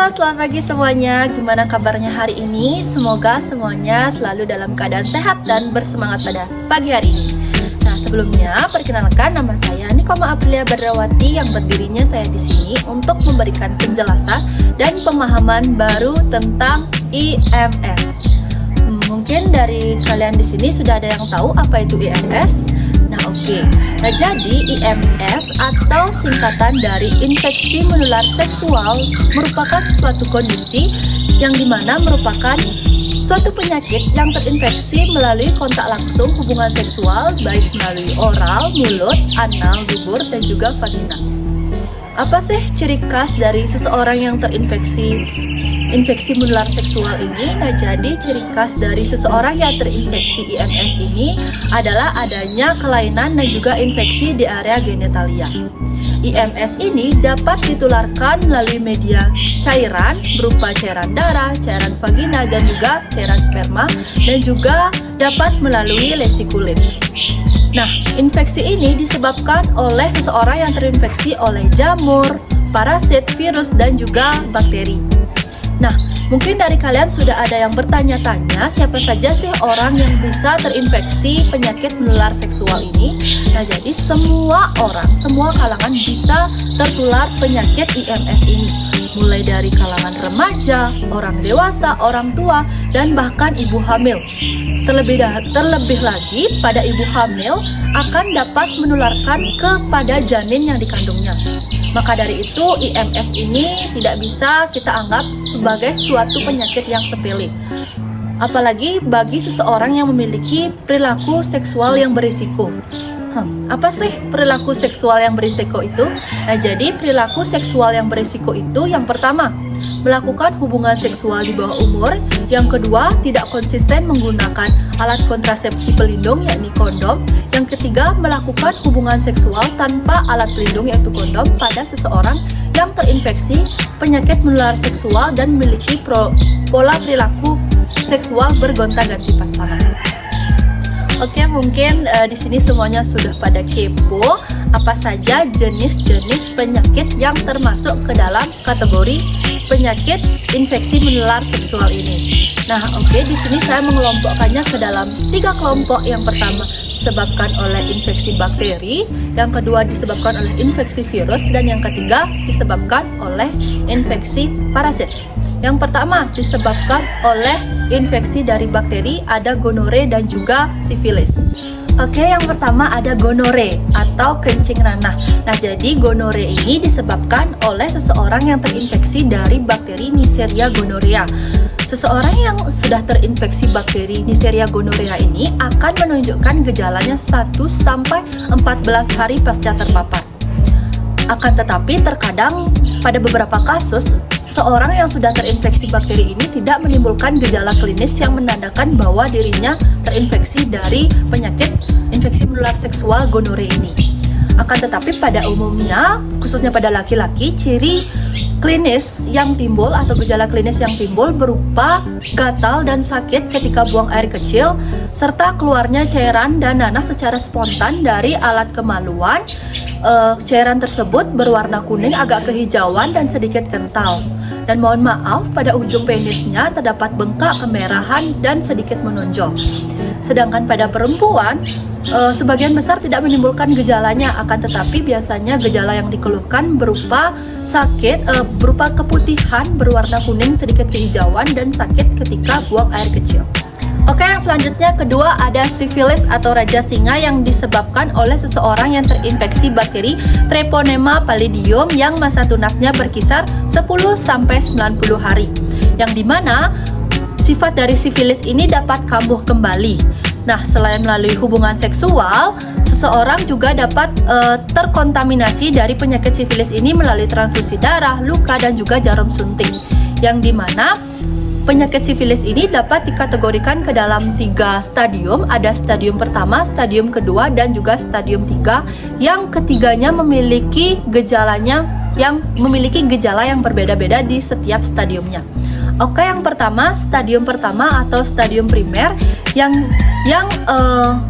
Halo, selamat pagi semuanya. Gimana kabarnya hari ini? Semoga semuanya selalu dalam keadaan sehat dan bersemangat pada pagi hari ini. Nah, sebelumnya perkenalkan, nama saya Nikoma Aprilia Berdrawati yang berdirinya saya di sini untuk memberikan penjelasan dan pemahaman baru tentang IMS. Mungkin dari kalian di sini sudah ada yang tahu apa itu IMS. Nah, jadi IMS atau singkatan dari infeksi menular seksual merupakan suatu kondisi yang dimana merupakan suatu penyakit yang terinfeksi melalui kontak langsung hubungan seksual, baik melalui oral, mulut, anal, dubur, dan juga vagina. Apa sih ciri khas dari seseorang yang terinfeksi infeksi menular seksual ini? Nah, jadi ciri khas dari seseorang yang terinfeksi IMS ini adalah adanya kelainan dan juga infeksi di area genitalia. IMS ini dapat ditularkan melalui media cairan berupa cairan darah, cairan vagina, dan juga cairan sperma, dan juga dapat melalui lesi kulit. Nah, infeksi ini disebabkan oleh seseorang yang terinfeksi oleh jamur, parasit, virus, dan juga bakteri. Nah, mungkin dari kalian sudah ada yang bertanya-tanya siapa saja sih orang yang bisa terinfeksi penyakit menular seksual ini. Nah, jadi semua orang, semua kalangan bisa tertular penyakit IMS ini. Mulai dari kalangan remaja, orang dewasa, orang tua, dan bahkan ibu hamil. Terlebih lagi pada ibu hamil akan dapat menularkan kepada janin yang dikandungnya. Maka dari itu IMS ini tidak bisa kita anggap sebagai suatu penyakit yang sepele. Apalagi bagi seseorang yang memiliki perilaku seksual yang berisiko. Apa sih perilaku seksual yang berisiko itu? Nah, jadi perilaku seksual yang berisiko itu yang pertama, melakukan hubungan seksual di bawah umur. Yang kedua, tidak konsisten menggunakan alat kontrasepsi pelindung yakni kondom. Yang ketiga, melakukan hubungan seksual tanpa alat pelindung yaitu kondom pada seseorang yang terinfeksi penyakit menular seksual dan memiliki pola perilaku seksual bergonta-ganti pasangan. Oke, mungkin di sini semuanya sudah pada kepo apa saja jenis-jenis penyakit yang termasuk ke dalam kategori penyakit infeksi menular seksual ini. Nah, di sini saya mengelompokkannya ke dalam 3 kelompok. Yang pertama disebabkan oleh infeksi bakteri, yang kedua disebabkan oleh infeksi virus, dan yang ketiga disebabkan oleh infeksi parasit. Yang pertama disebabkan oleh infeksi dari bakteri, ada gonore dan juga sifilis. Yang pertama ada gonore atau kencing nanah. Nah, jadi gonore ini disebabkan oleh seseorang yang terinfeksi dari bakteri Neisseria gonorrhea. Seseorang yang sudah terinfeksi bakteri Neisseria gonorrhea ini akan menunjukkan gejalanya 1-14 hari pasca terpapar. Akan tetapi terkadang pada beberapa kasus seseorang yang sudah terinfeksi bakteri ini tidak menimbulkan gejala klinis yang menandakan bahwa dirinya terinfeksi dari penyakit infeksi menular seksual gonore ini. Akan tetapi pada umumnya, khususnya pada laki-laki, ciri klinis yang timbul atau gejala klinis yang timbul berupa gatal dan sakit ketika buang air kecil, serta keluarnya cairan dan nanah secara spontan dari alat kemaluan. Cairan tersebut berwarna kuning agak kehijauan dan sedikit kental. Dan mohon maaf, pada ujung penisnya terdapat bengkak kemerahan dan sedikit menonjol. Sedangkan pada perempuan, sebagian besar tidak menimbulkan gejalanya, akan tetapi biasanya gejala yang dikeluhkan berupa sakit, berupa keputihan berwarna kuning sedikit kehijauan dan sakit ketika buang air kecil. Yang selanjutnya kedua ada sifilis atau raja singa yang disebabkan oleh seseorang yang terinfeksi bakteri Treponema pallidum yang masa tunasnya berkisar 10-90 hari. Yang dimana sifat dari sifilis ini dapat kambuh kembali. Nah, selain melalui hubungan seksual, seseorang juga dapat terkontaminasi dari penyakit sifilis ini melalui transfusi darah, luka, dan juga jarum suntik. Yang dimana penyakit sifilis ini dapat dikategorikan ke dalam 3 stadium. Ada stadium pertama, stadium kedua, dan juga stadium 3. Yang ketiganya memiliki gejala yang berbeda-beda di setiap stadiumnya. Yang pertama, stadium pertama atau stadium primer yang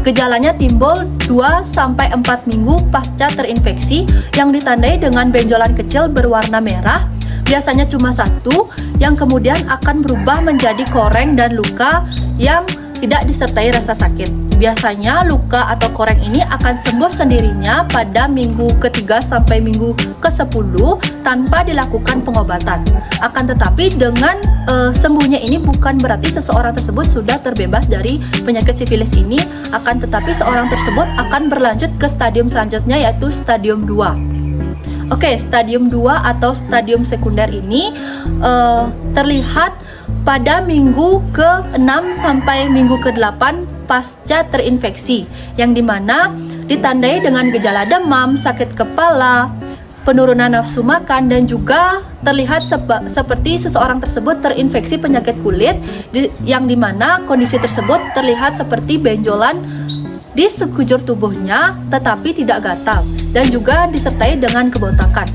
gejalanya timbul 2-4 minggu pasca terinfeksi, yang ditandai dengan benjolan kecil berwarna merah, biasanya cuma satu, yang kemudian akan berubah menjadi koreng dan luka yang tidak disertai rasa sakit. Biasanya luka atau koreng ini akan sembuh sendirinya pada minggu ke-3 sampai minggu ke-10 tanpa dilakukan pengobatan. Akan tetapi dengan sembuhnya ini bukan berarti seseorang tersebut sudah terbebas dari penyakit sifilis ini, akan tetapi seorang tersebut akan berlanjut ke stadium selanjutnya, yaitu stadium 2. Oke, stadium 2 atau stadium sekunder ini terlihat pada minggu ke-6 sampai minggu ke-8 pasca terinfeksi, yang dimana ditandai dengan gejala demam, sakit kepala, penurunan nafsu makan, dan juga terlihat seperti seseorang tersebut terinfeksi penyakit kulit, yang dimana kondisi tersebut terlihat seperti benjolan di sekujur tubuhnya tetapi tidak gatal, dan juga disertai dengan kebotakan.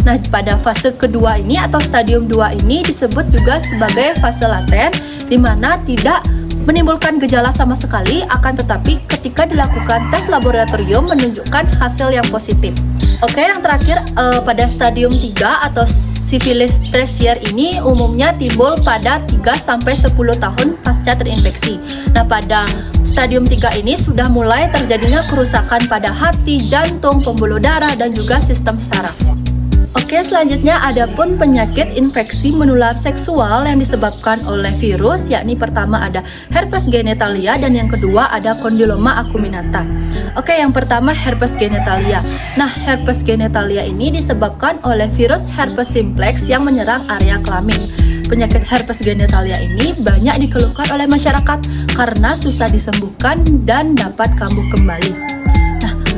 Nah, pada fase kedua ini atau stadium 2 ini disebut juga sebagai fase laten, di mana tidak menimbulkan gejala sama sekali, akan tetapi ketika dilakukan tes laboratorium menunjukkan hasil yang positif. Oke, yang terakhir pada stadium 3 atau sifilis tersier ini umumnya timbul pada 3 sampai 10 tahun pasca terinfeksi. Nah, pada stadium 3 ini sudah mulai terjadinya kerusakan pada hati, jantung, pembuluh darah, dan juga sistem saraf. Oke, selanjutnya ada pun penyakit infeksi menular seksual yang disebabkan oleh virus, yakni pertama ada herpes genitalia dan yang kedua ada kondiloma acuminata. Oke, yang pertama herpes genitalia. Nah, herpes genitalia ini disebabkan oleh virus herpes simplex yang menyerang area kelamin. Penyakit herpes genitalia ini banyak dikeluhkan oleh masyarakat karena susah disembuhkan dan dapat kambuh kembali.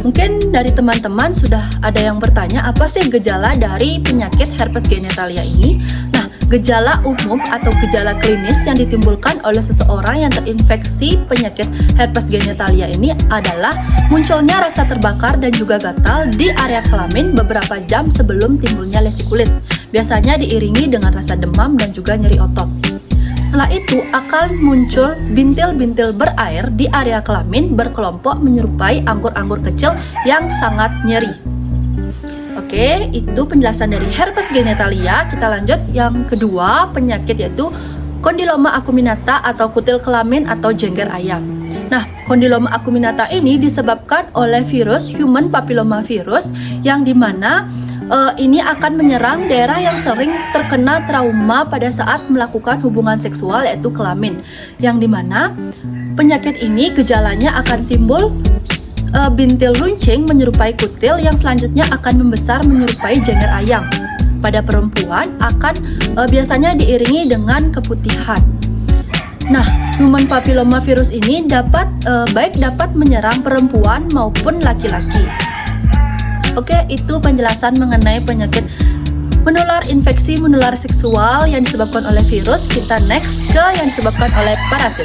Mungkin dari teman-teman sudah ada yang bertanya, apa sih gejala dari penyakit herpes genitalia ini? Nah, gejala umum atau gejala klinis yang ditimbulkan oleh seseorang yang terinfeksi penyakit herpes genitalia ini adalah munculnya rasa terbakar dan juga gatal di area kelamin beberapa jam sebelum timbulnya lesi kulit. Biasanya diiringi dengan rasa demam dan juga nyeri otot. Setelah itu akan muncul bintil-bintil berair di area kelamin berkelompok menyerupai anggur-anggur kecil yang sangat nyeri. Oke, itu penjelasan dari herpes genitalia. Kita lanjut yang kedua, penyakit yaitu kondiloma acuminata atau kutil kelamin atau jengger ayam. Nah, kondiloma acuminata ini disebabkan oleh virus human papillomavirus yang dimana ini akan menyerang daerah yang sering terkena trauma pada saat melakukan hubungan seksual, yaitu kelamin, yang dimana penyakit ini gejalanya akan timbul bintil runcing menyerupai kutil yang selanjutnya akan membesar menyerupai jengger ayam. Pada perempuan akan biasanya diiringi dengan keputihan. Nah, human papillomavirus ini baik dapat menyerang perempuan maupun laki-laki. Oke, itu penjelasan mengenai penyakit infeksi menular seksual yang disebabkan oleh virus. Kita next ke yang disebabkan oleh parasit.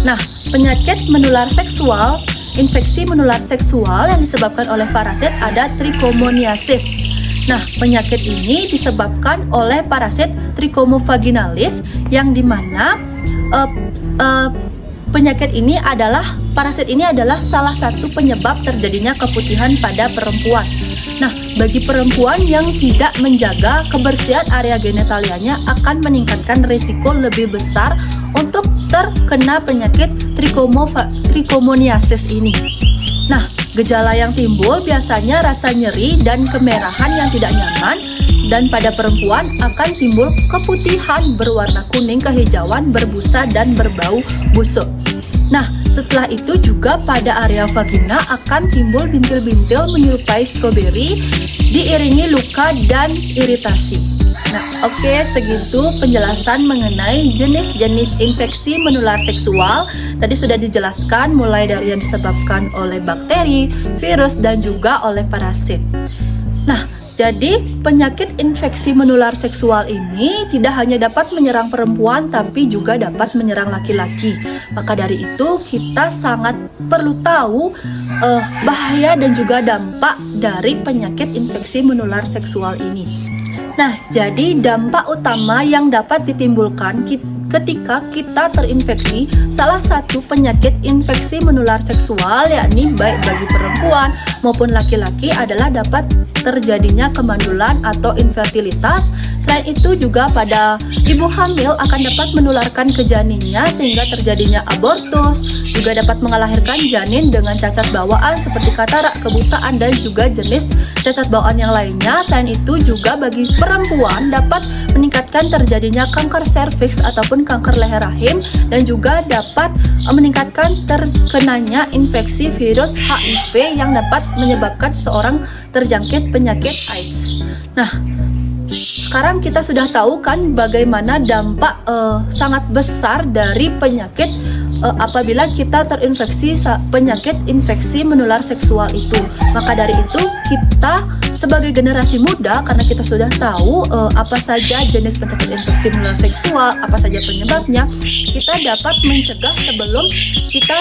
Nah, penyakit menular seksual, infeksi menular seksual yang disebabkan oleh parasit ada trichomoniasis. Nah, penyakit ini disebabkan oleh parasit Trichomovaginalis yang dimana parasit ini adalah salah satu penyebab terjadinya keputihan pada perempuan. Nah, bagi perempuan yang tidak menjaga kebersihan area genitalianya akan meningkatkan risiko lebih besar untuk terkena penyakit trichomoniasis ini. Nah, gejala yang timbul biasanya rasa nyeri dan kemerahan yang tidak nyaman, dan pada perempuan akan timbul keputihan berwarna kuning kehijauan, berbusa, dan berbau busuk. Nah, setelah itu juga pada area vagina akan timbul bintil-bintil menyerupai stroberi, diiringi luka dan iritasi. Nah, oke, segitu penjelasan mengenai jenis-jenis infeksi menular seksual. Tadi sudah dijelaskan mulai dari yang disebabkan oleh bakteri, virus, dan juga oleh parasit. Nah, jadi penyakit infeksi menular seksual ini tidak hanya dapat menyerang perempuan tapi juga dapat menyerang laki-laki. Maka dari itu kita sangat perlu tahu bahaya dan juga dampak dari penyakit infeksi menular seksual ini. Nah, jadi dampak utama yang dapat ditimbulkan ketika kita terinfeksi salah satu penyakit infeksi menular seksual, yakni baik bagi perempuan maupun laki-laki adalah dapat terjadinya kemandulan atau infertilitas. Selain itu juga pada ibu hamil akan dapat menularkan ke janinnya sehingga terjadinya abortus, juga dapat mengalahirkan janin dengan cacat bawaan seperti katarak, kebutaan, dan juga jenis cacat bawaan yang lainnya. Selain itu juga bagi perempuan dapat meningkatkan terjadinya kanker serviks ataupun kanker leher rahim, dan juga dapat meningkatkan terkenanya infeksi virus HIV yang dapat menyebabkan seseorang terjangkit penyakit AIDS. Nah, sekarang kita sudah tahu kan bagaimana dampak sangat besar dari penyakit apabila kita terinfeksi penyakit infeksi menular seksual itu. Maka dari itu kita sebagai generasi muda, karena kita sudah tahu apa saja jenis penyakit infeksi menular seksual, apa saja penyebabnya, kita dapat mencegah sebelum kita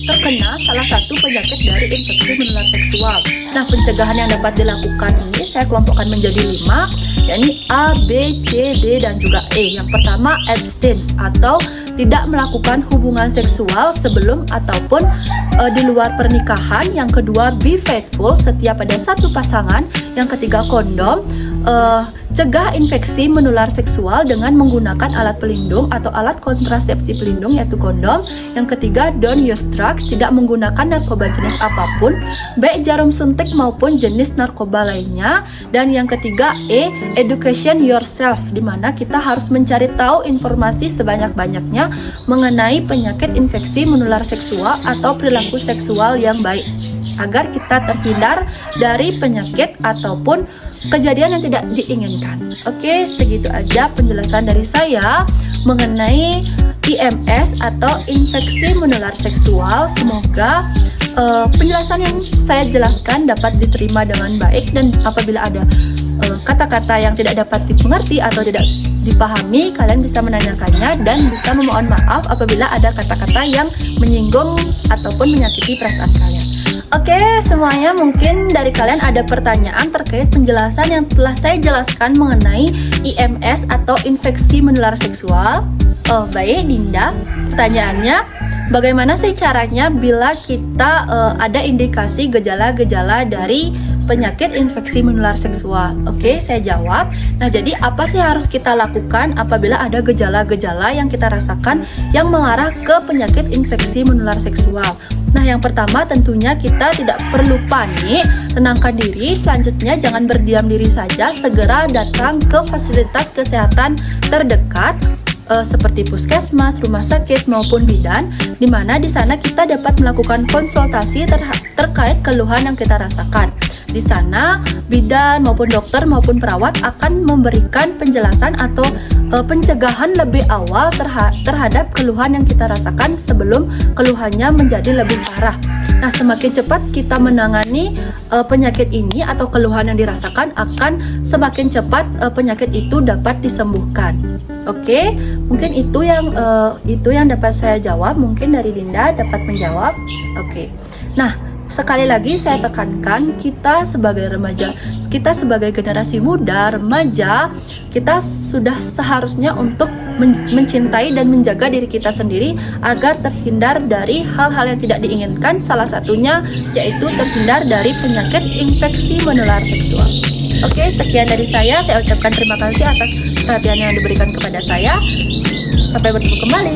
terkena salah satu penyakit dari infeksi menular seksual. Nah, pencegahan yang dapat dilakukan ini saya kelompokkan menjadi 5, yakni A, B, C, D, dan juga E. Yang pertama, abstain atau tidak melakukan hubungan seksual sebelum ataupun di luar pernikahan. Yang kedua, be faithful, setia pada satu pasangan. Yang ketiga, kondom. Cegah infeksi menular seksual dengan menggunakan alat pelindung atau alat kontrasepsi pelindung, yaitu kondom. Yang ketiga, don't use drugs, tidak menggunakan narkoba jenis apapun, baik jarum suntik maupun jenis narkoba lainnya. Dan yang ketiga, E, education yourself, di mana kita harus mencari tahu informasi sebanyak-banyaknya mengenai penyakit infeksi menular seksual atau perilaku seksual yang baik, agar kita terhindar dari penyakit ataupun kejadian yang tidak diinginkan. Oke, segitu aja penjelasan dari saya mengenai IMS atau infeksi menular seksual. Semoga penjelasan yang saya jelaskan dapat diterima dengan baik, dan apabila ada kata-kata yang tidak dapat dimengerti atau tidak dipahami, kalian bisa menanyakannya dan bisa memohon maaf apabila ada kata-kata yang menyinggung ataupun menyakiti perasaan kalian. Oke, semuanya, mungkin dari kalian ada pertanyaan terkait penjelasan yang telah saya jelaskan mengenai IMS atau infeksi menular seksual. Oh, baik, Dinda. Pertanyaannya, bagaimana sih caranya bila kita ada indikasi gejala-gejala dari penyakit infeksi menular seksual? Oke, saya jawab. Nah, jadi apa sih harus kita lakukan apabila ada gejala-gejala yang kita rasakan yang mengarah ke penyakit infeksi menular seksual? Nah, yang pertama tentunya kita tidak perlu panik, tenangkan diri. Selanjutnya jangan berdiam diri saja, segera datang ke fasilitas kesehatan terdekat seperti puskesmas, rumah sakit maupun bidan, di mana di sana kita dapat melakukan konsultasi terkait keluhan yang kita rasakan. Di sana bidan maupun dokter maupun perawat akan memberikan penjelasan atau pencegahan lebih awal terhadap keluhan yang kita rasakan sebelum keluhannya menjadi lebih parah. Nah, semakin cepat kita menangani penyakit ini atau keluhan yang dirasakan, akan semakin cepat penyakit itu dapat disembuhkan. Oke, mungkin itu yang dapat saya jawab. Mungkin dari Dinda dapat menjawab. Oke. Nah, sekali lagi saya tekankan, kita sebagai remaja, kita sebagai generasi muda, remaja, kita sudah seharusnya untuk mencintai dan menjaga diri kita sendiri agar terhindar dari hal-hal yang tidak diinginkan. Salah satunya yaitu terhindar dari penyakit infeksi menular seksual. Oke, sekian dari saya ucapkan terima kasih atas perhatian yang diberikan kepada saya. Sampai bertemu kembali.